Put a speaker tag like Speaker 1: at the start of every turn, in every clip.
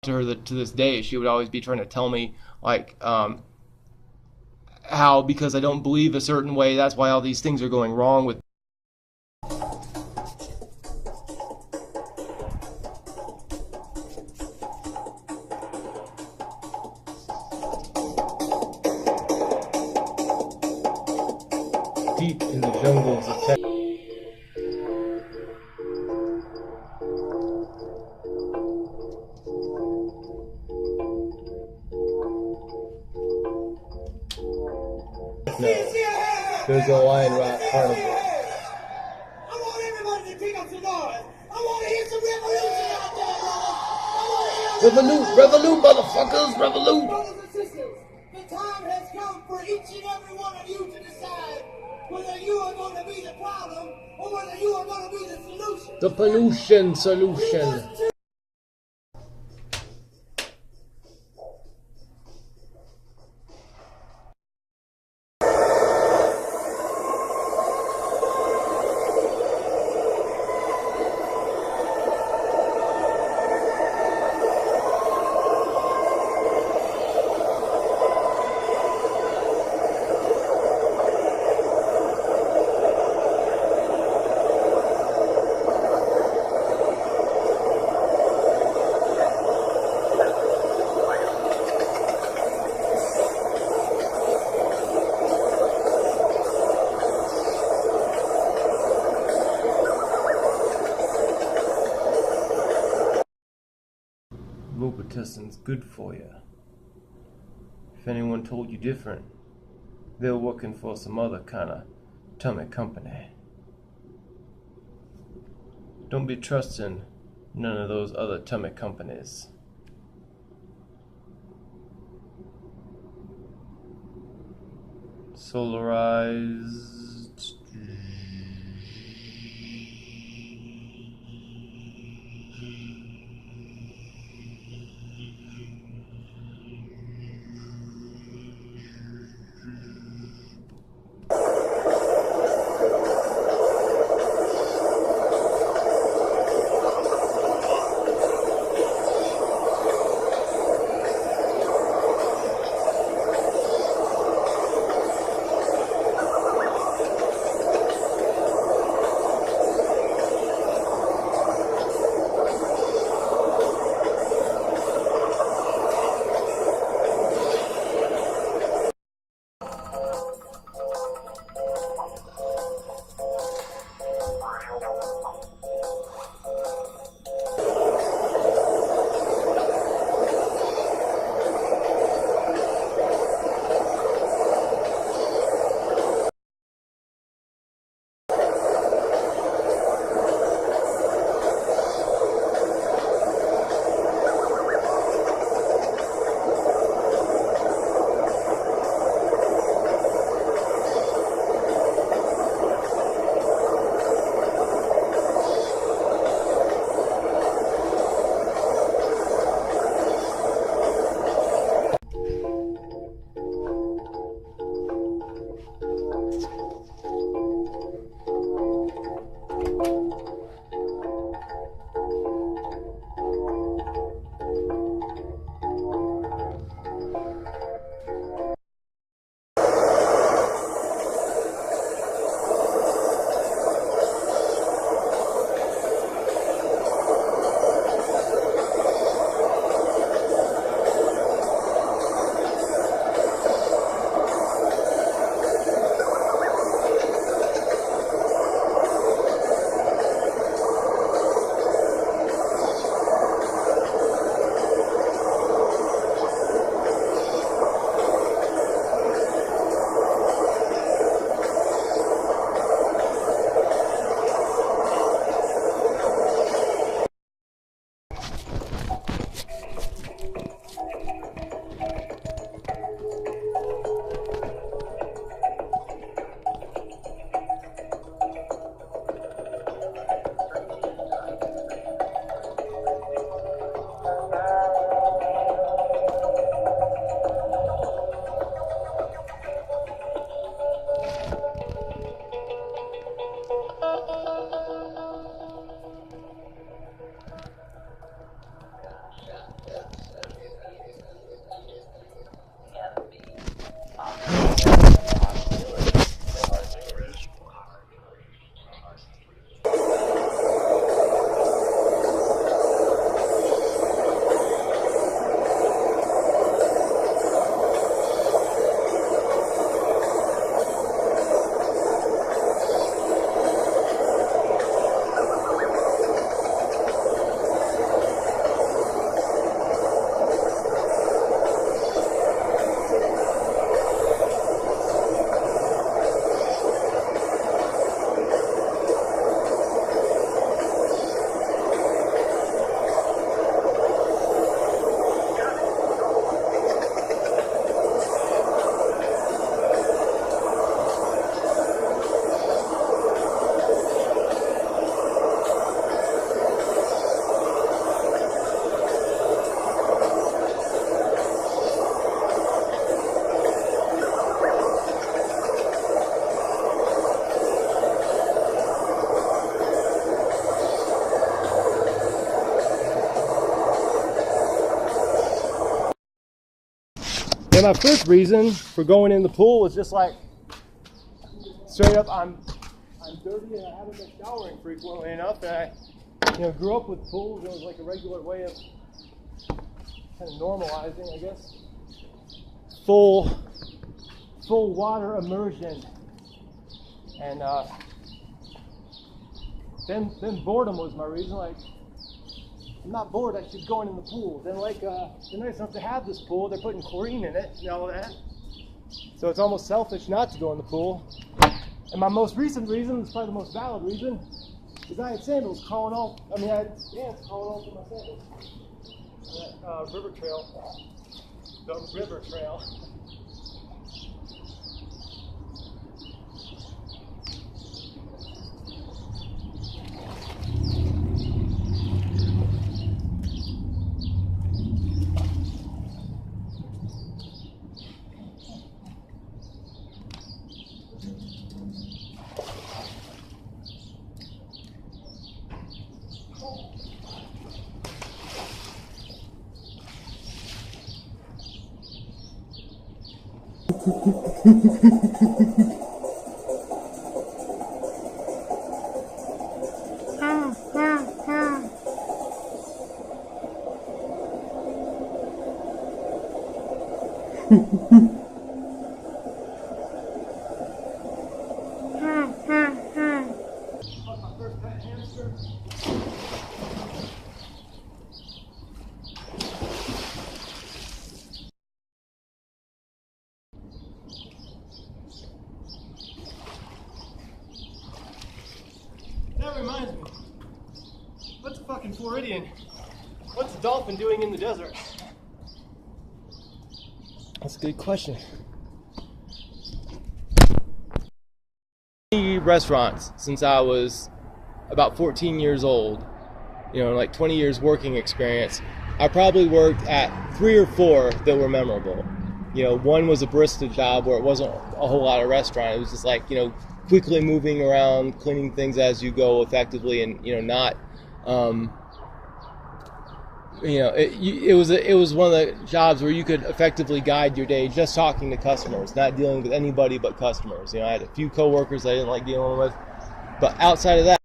Speaker 1: to her to this day, she would always be trying to tell me like how because I don't believe a certain way, that's why all these things are going wrong with deep in the jungles of Texas. No, there's a lion rock carnival.
Speaker 2: I want everybody to pick up some noise. I want to hear some revolution out there, brothers.
Speaker 1: Revolute, revolute, motherfuckers, revolute.
Speaker 2: Brothers and sisters, the time has come for each and every one of you to decide whether you are going to be the problem or whether you are going to be the solution.
Speaker 1: The pollution solution. Robitussin's good for you. If anyone told you different, they're working for some other kind of tummy company. Don't be trusting none of those other tummy companies. Solarized. And my first reason for going in the pool was just like, straight up, I'm dirty and I haven't been showering frequently enough, and I grew up with pools. It was like a regular way of kind of normalizing, I guess. Full water immersion, and then boredom was my reason. Like, I'm not bored, I should go in the pool. Then like, they're nice enough to have this pool. They're putting chlorine in it and all that. So it's almost selfish not to go in the pool. And my most recent reason, is probably the most valid reason, is I had sandals crawling off. I mean, I had ants crawling off my sandals. That river trail. The river trail. That reminds me, what's a fucking Floridian? What's a dolphin doing in the desert? That's a good question. Restaurants since I was about 14 years old, like 20 years working experience. I probably worked at 3 or 4 that were memorable. One was a barista job where it wasn't a whole lot of restaurant. It was just like, quickly moving around, cleaning things as you go effectively, and not it was one of the jobs where you could effectively guide your day just talking to customers, not dealing with anybody but customers. I had a few coworkers I didn't like dealing with, but outside of that,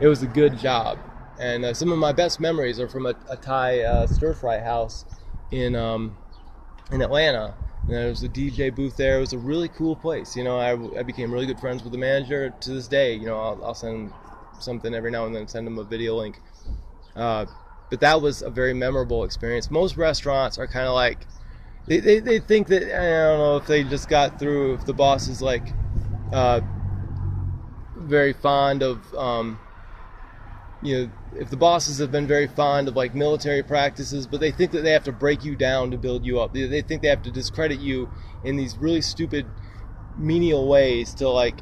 Speaker 1: it was a good job. And some of my best memories are from a Thai stir-fry house in Atlanta. And there was a DJ booth there. It was a really cool place. I became really good friends with the manager to this day. I'll send something every now and then, send them a video link. But that was a very memorable experience. Most restaurants are kind of like, they think that, I don't know if they just got through, if the boss is like very fond of, if the bosses have been very fond of like military practices, but they think that they have to break you down to build you up. They think they have to discredit you in these really stupid, menial ways to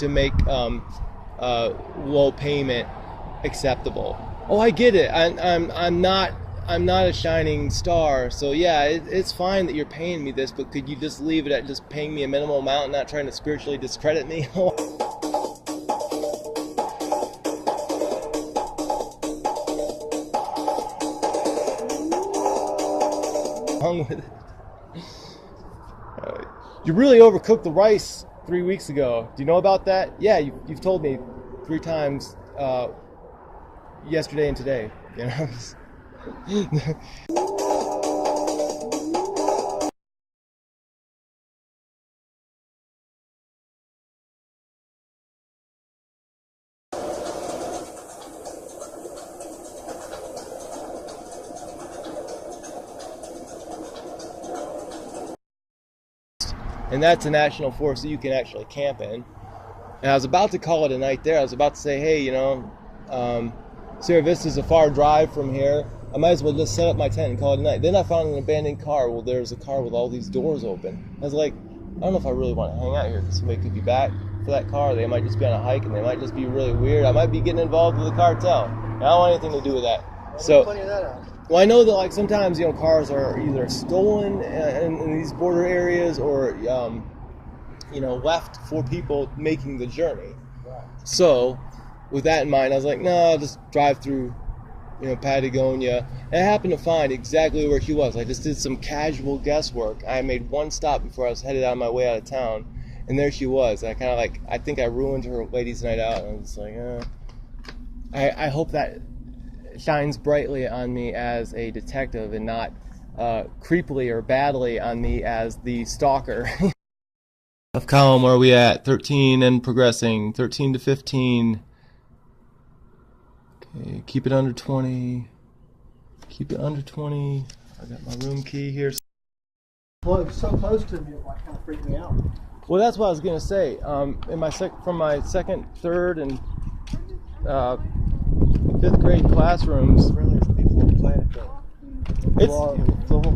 Speaker 1: make low payment acceptable. Oh, I get it. I'm not a shining star, so yeah, it's fine that you're paying me this, but could you just leave it at just paying me a minimal amount and not trying to spiritually discredit me? With it. You really overcooked the rice 3 weeks ago. Do you know about that? Yeah, you've told me 3 times yesterday and today. And that's a national forest that you can actually camp in. And I was about to call it a night there. I was about to say, hey, Sierra Vista's a far drive from here. I might as well just set up my tent and call it a night. Then I found an abandoned car. Well, there's a car with all these doors open. I was like, I don't know if I really want to hang out here because somebody could be back for that car. They might just be on a hike and they might just be really weird. I might be getting involved with the cartel. I don't want anything to do with that. Well, I know that like sometimes cars are either stolen in these border areas, or left for people making the journey.
Speaker 3: Right.
Speaker 1: So, with that in mind, I was like, no, I'll just drive through, Patagonia. And I happened to find exactly where she was. I just did some casual guesswork. I made one stop before I was headed on my way out of town, and there she was. And I kind of I think I ruined her ladies' night out. And I was like, I hope that shines brightly on me as a detective and not creepily or badly on me as the stalker. Of column, where are we at? 13 and progressing. 13 to 15. Okay, keep it under 20. Keep it under 20. I got my room key here.
Speaker 3: Well, it was so close to me, it kind of freaked me out.
Speaker 1: Well, that's what I was gonna say. In my from my second, third, and fifth grade classrooms.
Speaker 3: Friendliest people on the planet, though.
Speaker 1: It's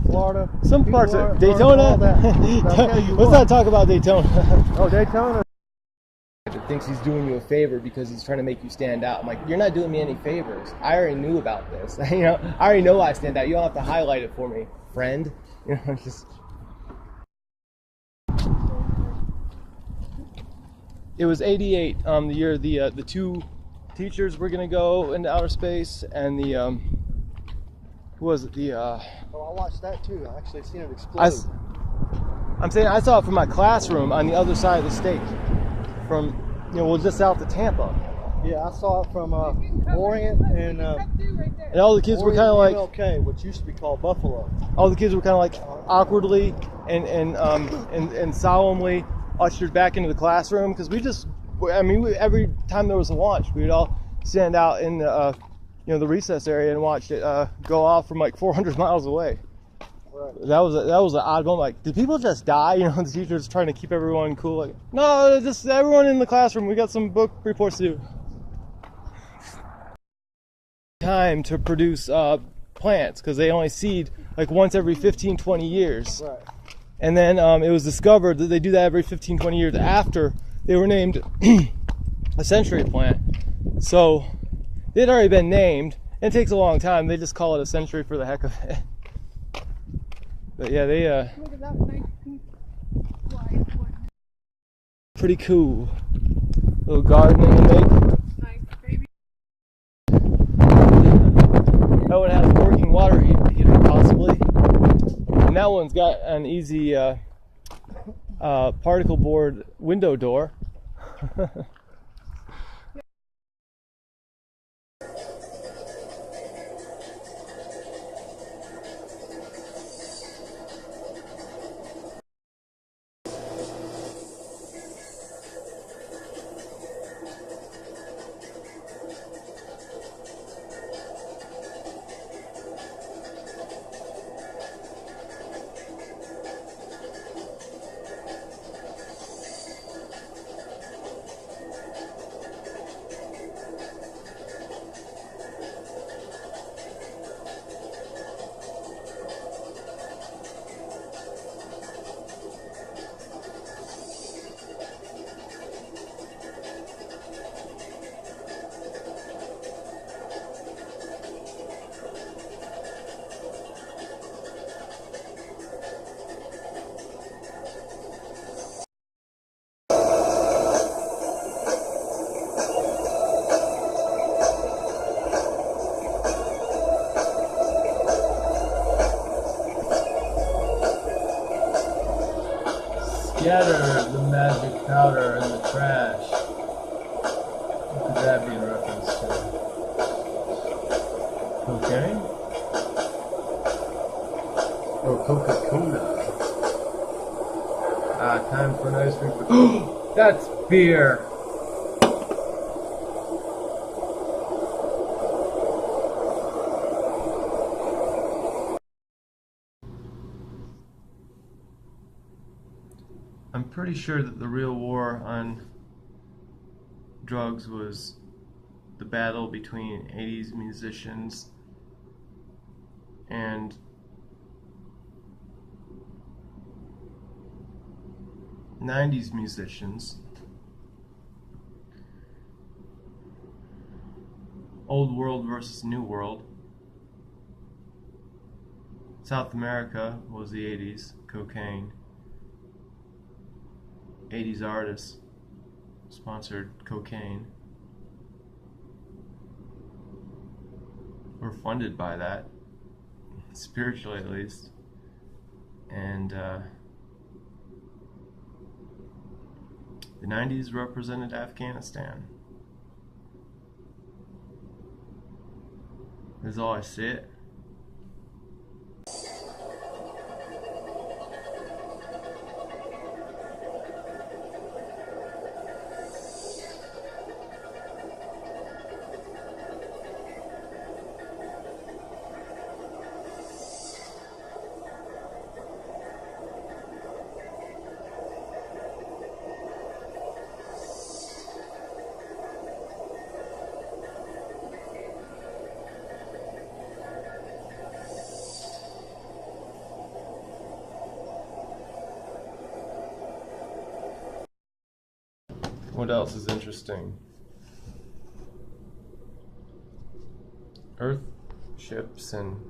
Speaker 3: Florida.
Speaker 1: some parts of Daytona. Let's not talk about Daytona.
Speaker 3: Oh, Daytona.
Speaker 1: Thinks he's doing you a favor because he's trying to make you stand out. I'm like, you're not doing me any favors. I already knew about this. I already know I stand out. You don't have to highlight it for me, friend. Just. It was 88, the year the two teachers were gonna go into outer space, and the who was it?
Speaker 3: Oh, I watched that too. I actually seen it explode.
Speaker 1: I'm saying I saw it from my classroom on the other side of the state, from just south of Tampa.
Speaker 3: Yeah, I saw it from Orient and
Speaker 1: all the kids were kind of like
Speaker 3: MLK, which used to be called Buffalo.
Speaker 1: All the kids were kind of like awkwardly and solemnly ushered back into the classroom, because every time there was a launch, we would all stand out in the the recess area and watch it go off from like 400 miles away.
Speaker 3: Right.
Speaker 1: That was an odd moment. Like, did people just die? The teacher's trying to keep everyone cool. Like, no, just everyone in the classroom. We got some book reports to do. Time to produce plants, because they only seed like once every 15-20 years.
Speaker 3: Right.
Speaker 1: And then it was discovered that they do that every 15-20 years after they were named a century plant. So they'd already been named. It takes a long time. They just call it a century for the heck of it. But yeah, they
Speaker 4: Look at that nice pink fly.
Speaker 1: pretty cool. Little gardening to make.
Speaker 4: Nice, baby.
Speaker 1: That one has working water heater possibly. And that one's got an easy particle board window door. Scatter the magic powder in the trash. What could that be in reference to? Cocaine? Or Coca-Cola? Time for an ice cream. That's beer! I'm pretty sure that the real war on drugs was the battle between 80s musicians and '90s musicians. Old world versus new world. South America was the 80s, cocaine. 80s artists sponsored cocaine, were funded by that, spiritually at least, and the 90s represented Afghanistan. That's all I said. What else is interesting? Earth ships and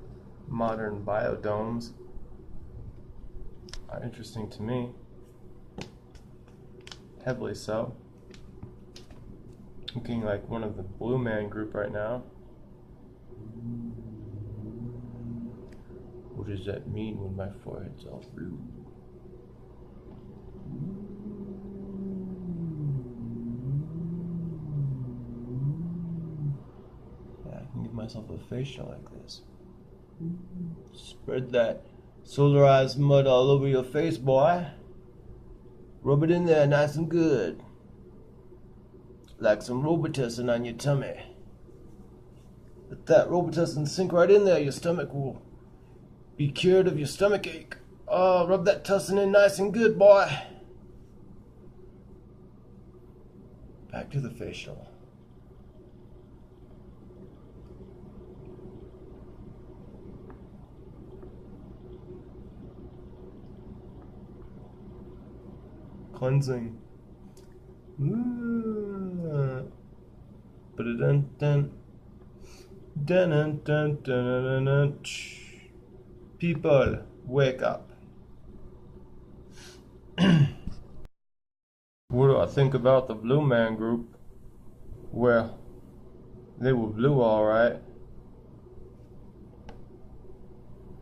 Speaker 1: modern biodomes are interesting to me. Heavily so. Looking like one of the Blue Man group right now. What does that mean when my forehead's all blue? Give myself a facial like this. Spread that solarized mud all over your face, boy. Rub it in there nice and good. Like some Robitussin on your tummy. Let that Robitussin sink right in there. Your stomach will be cured of your stomach ache. Oh, rub that tussin in nice and good, boy. Back to the facial. Cleansing. People, wake up. What do I think about the Blue Man group? Well, they were blue, all right.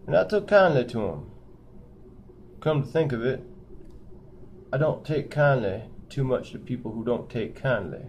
Speaker 1: And I took kindly to them. Come to think of it, I don't take kindly too much to people who don't take kindly.